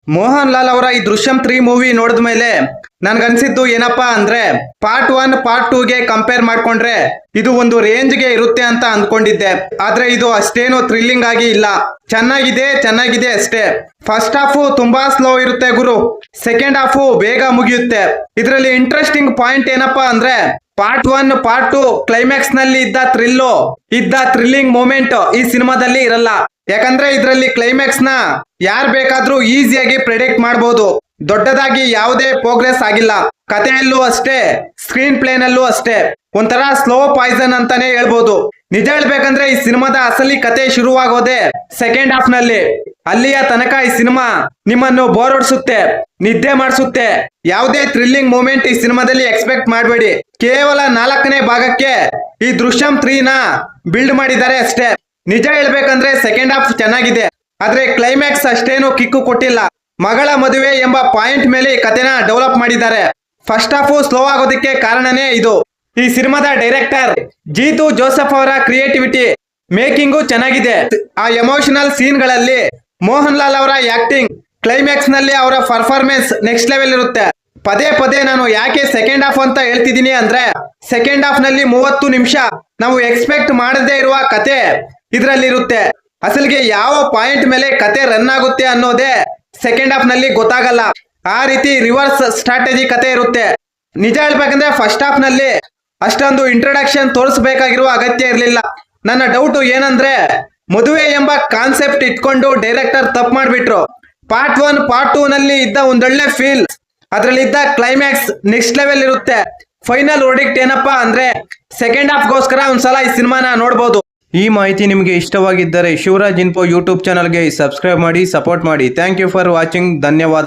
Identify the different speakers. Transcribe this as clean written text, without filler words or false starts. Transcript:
Speaker 1: ಮೋಹನ್ ಲಾಲ್ ಅವರ ಈ ದೃಶ್ಯಂ 3 ಮೂವಿ ನೋಡಿದ ಮೇಲೆ ನನ್ಗನ್ಸಿದ್ದು ಏನಪ್ಪಾ ಅಂದ್ರೆ ಪಾರ್ಟ್ 1 ಪಾರ್ಟ್ 2 ಗೆ ಕಂಪೇರ್ ಮಾಡ್ಕೊಂಡ್ರೆ ಇದು ಒಂದು ರೇಂಜ್ ಗೆ ಇರುತ್ತೆ ಅಂತ ಅಂದ್ಕೊಂಡಿದ್ದೆ. ಆದ್ರೆ ಇದು ಅಷ್ಟೇನು ಥ್ರಿಲ್ಲಿಂಗ್ ಆಗಿ ಇಲ್ಲ. ಚೆನ್ನಾಗಿದೆ ಅಷ್ಟೇ. ಫಸ್ಟ್ ಹಾಫ್ ತುಂಬಾ ಸ್ಲೋ ಇರುತ್ತೆ ಗುರು. ಸೆಕೆಂಡ್ ಹಾಫ್ ಬೇಗ ಮುಗಿಯುತ್ತೆ. ಇದರಲ್ಲಿ ಇಂಟ್ರೆಸ್ಟಿಂಗ್ ಪಾಯಿಂಟ್ ಏನಪ್ಪಾ ಅಂದ್ರೆ ಪಾರ್ಟ್ 1 ಪಾರ್ಟ್ 2 ಕ್ಲೈಮ್ಯಾಕ್ಸ್ ನಲ್ಲಿ ಇದ್ದ ಥ್ರಿಲ್ಲಿಂಗ್ ಮೂಮೆಂಟ್ ಈ ಸಿನಿಮಾದಲ್ಲಿ ಇರಲ್ಲ. ಯಾಕಂದ್ರೆ ಇದರಲ್ಲಿ ಕ್ಲೈಮ್ಯಾಕ್ಸ್ ನ ಯಾರ್ ಬೇಕಾದ್ರೂ ಈಸಿಯಾಗಿ ಪ್ರೆಡಿಕ್ಟ್ ಮಾಡಬಹುದು. ದೊಡ್ಡದಾಗಿ ಯಾವುದೇ ಪ್ರೋಗ್ರೆಸ್ ಆಗಿಲ್ಲ. ಕಥೆಯಲ್ಲೂ ಅಷ್ಟೇ, ಸ್ಕ್ರೀನ್ ಪ್ಲೇ ನಲ್ಲೂ ಅಷ್ಟೇ. ಒಂಥರ ಸ್ಲೋ ಪಾಯ್ಸನ್ ಅಂತಾನೆ ಹೇಳ್ಬೋದು. ನಿಜ ಹೇಳ್ಬೇಕಂದ್ರೆ ಈ ಸಿನಿಮಾದ ಅಸಲಿ ಕತೆ ಶುರುವಾಗೋದೆ ಸೆಕೆಂಡ್ ಹಾಫ್ ನಲ್ಲಿ. ಅಲ್ಲಿಯ ತನಕ ಈ ಸಿನಿಮಾ ನಿಮ್ಮನ್ನು ಬೋರ್ ಹೊಡಿಸುತ್ತೆ, ನಿದ್ದೆ ಮಾಡಿಸುತ್ತೆ. ಯಾವುದೇ ಥ್ರಿಲ್ಲಿಂಗ್ ಮೂಮೆಂಟ್ ಈ ಸಿನಿಮಾದಲ್ಲಿ ಎಕ್ಸ್ಪೆಕ್ಟ್ ಮಾಡಬೇಡಿ. ಕೇವಲ 4ನೇ ಭಾಗಕ್ಕೆ ಈ ದೃಶ್ಯಂ 3 ನ ಬಿಲ್ಡ್ ಮಾಡಿದ್ದಾರೆ ಅಷ್ಟೇ. ನಿಜ ಹೇಳ್ಬೇಕಂದ್ರೆ ಸೆಕೆಂಡ್ ಹಾಫ್ ಚೆನ್ನಾಗಿದೆ, ಆದ್ರೆ ಕ್ಲೈಮ್ಯಾಕ್ಸ್ ಅಷ್ಟೇನು ಕಿಕ್ಕು ಕೊಟ್ಟಿಲ್ಲ. ಮಗಳ ಮದುವೆ ಎಂಬ ಪಾಯಿಂಟ್ ಮೇಲೆ ಈ ಕಥೆನ ಡೆವಲಪ್ ಮಾಡಿದ್ದಾರೆ. ಫಸ್ಟ್ ಹಾಫ್ ಸ್ಲೋ ಆಗೋದಕ್ಕೆ ಕಾರಣನೇ ಇದು. ಈ ಸಿನಿಮಾದ ಡೈರೆಕ್ಟರ್ ಜೀತು ಜೋಸೆಫ್ ಅವರ ಕ್ರಿಯೇಟಿವಿಟಿ, ಮೇಕಿಂಗು ಚೆನ್ನಾಗಿದೆ. ಆ ಎಮೋಷನಲ್ ಸೀನ್ ಗಳಲ್ಲಿ ಮೋಹನ್ ಲಾಲ್ ಅವರ ಆಕ್ಟಿಂಗ್, ಕ್ಲೈಮ್ಯಾಕ್ಸ್ ನಲ್ಲಿ ಅವರ ಪರ್ಫಾರ್ಮೆನ್ಸ್ ನೆಕ್ಸ್ಟ್ ಲೆವೆಲ್ ಇರುತ್ತೆ. ಪದೇ ನಾನು ಯಾಕೆ ಸೆಕೆಂಡ್ ಹಾಫ್ ಅಂತ ಹೇಳ್ತಿದ್ದೀನಿ ಅಂದ್ರೆ ಸೆಕೆಂಡ್ ಹಾಫ್ ನಲ್ಲಿ 30 ನಿಮಿಷ ನಾವು ಎಕ್ಸ್ಪೆಕ್ಟ್ ಮಾಡದೇ ಇರುವ ಕತೆ ಇದರಲ್ಲಿ ಇರುತ್ತೆ. ಅಸಲಿಗೆ ಯಾವ ಪಾಯಿಂಟ್ ಮೇಲೆ ಕತೆ ರನ್ ಆಗುತ್ತೆ ಅನ್ನೋದೇ ಸೆಕೆಂಡ್ ಹಾಫ್ ನಲ್ಲಿ ಗೊತ್ತಾಗಲ್ಲ. ಆ ರೀತಿ ರಿವರ್ಸ್ ಸ್ಟ್ರಾಟಜಿ ಕತೆ ಇರುತ್ತೆ. ನಿಜ ಹೇಳ್ಬೇಕಂದ್ರೆ ಫಸ್ಟ್ ಹಾಫ್ ನಲ್ಲಿ ಅಷ್ಟೊಂದು ಇಂಟ್ರೊಡಕ್ಷನ್ ತೋರಿಸಬೇಕಾಗಿರುವ ಅಗತ್ಯ ಇರಲಿಲ್ಲ. ನನ್ನ ಡೌಟ್ ಏನಂದ್ರೆ ಮದುವೆ ಎಂಬ ಕಾನ್ಸೆಪ್ಟ್ ಇಟ್ಕೊಂಡು ಡೈರೆಕ್ಟರ್ ತಪ್ಪು ಮಾಡ್ಬಿಟ್ರು. ಪಾರ್ಟ್ 1 ಪಾರ್ಟ್ 2 ನಲ್ಲಿ ಇದ್ದ ಒಂದೊಳ್ಳೆ ಫೀಲ್, ಅದ್ರಲ್ಲಿದ್ದ ಕ್ಲೈಮ್ಯಾಕ್ಸ್ ನೆಕ್ಸ್ಟ್ ಲೆವೆಲ್ ಇರುತ್ತೆ. ಫೈನಲ್ ವರ್ಡಿಕ್ಟ್ ಏನಪ್ಪಾ ಅಂದ್ರೆ ಸೆಕೆಂಡ್ ಹಾಫ್ ಗೋಸ್ಕರ ಒಂದ್ಸಲ ಈ ಸಿನಿಮಾನ ನೋಡಬಹುದು. ಈ ಮಾಹಿತಿ ನಿಮಗೆ ಇಷ್ಟವಾಗಿದ್ದರೆ ಶಿವರಾಜ್ ಇನ್ಫೋ ಯೂಟ್ಯೂಬ್ ಚಾನಲ್ಗೆ ಸಬ್ಸ್ಕ್ರೈಬ್ ಮಾಡಿ, ಸಪೋರ್ಟ್ ಮಾಡಿ. Thank you for watching. ಧನ್ಯವಾದ.